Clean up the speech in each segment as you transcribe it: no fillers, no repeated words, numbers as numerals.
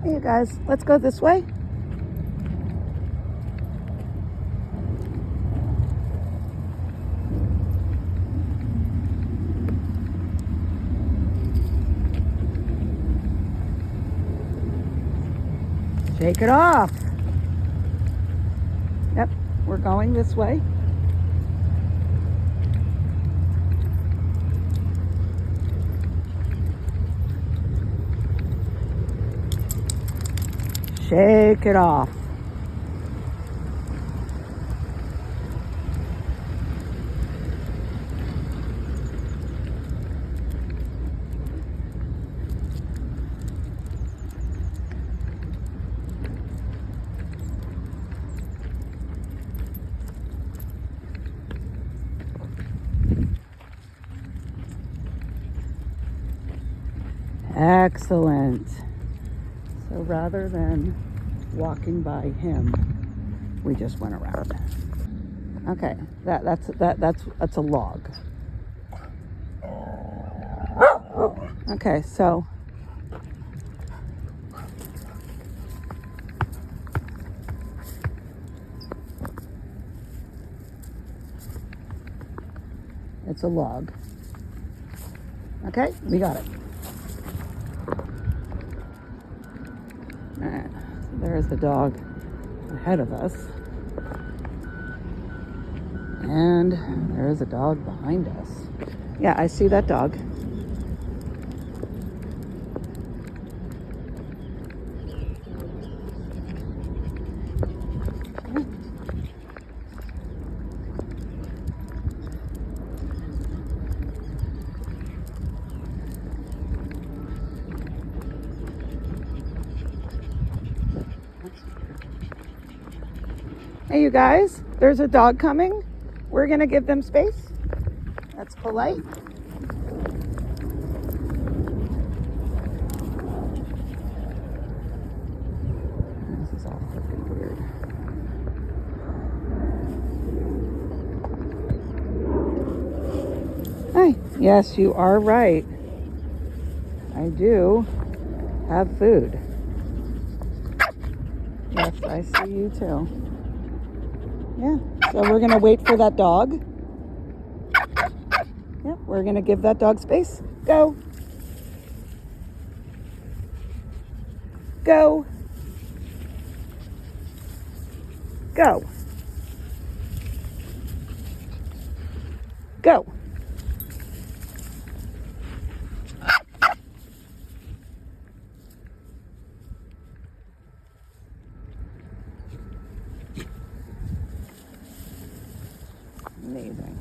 Hey, you guys, let's go this way. Shake it off. Yep, we're going this way. Shake it off. Excellent. So rather than walking by him, we just went around. Okay, that's a log. Okay, so it's a log. Okay, we got it. All right, so there's the dog ahead of us. And there's a dog behind us. Yeah, I see that dog. Hey, you guys, there's a dog coming. We're gonna give them space. That's polite. This is all freaking weird. Hi. Yes, you are right. I do have food. Yes, I see you too. Yeah, so we're gonna wait for that dog. Yeah, we're gonna give that dog space. Go. Go. Go. Go. Amazing.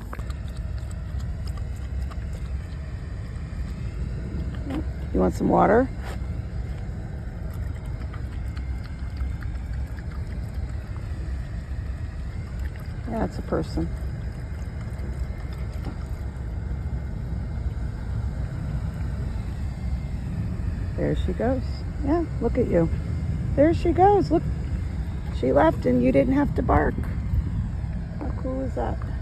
You want some water? Yeah, it's a person. There she goes. Yeah, look at you. There she goes. Look, she left and you didn't have to bark. How cool is that?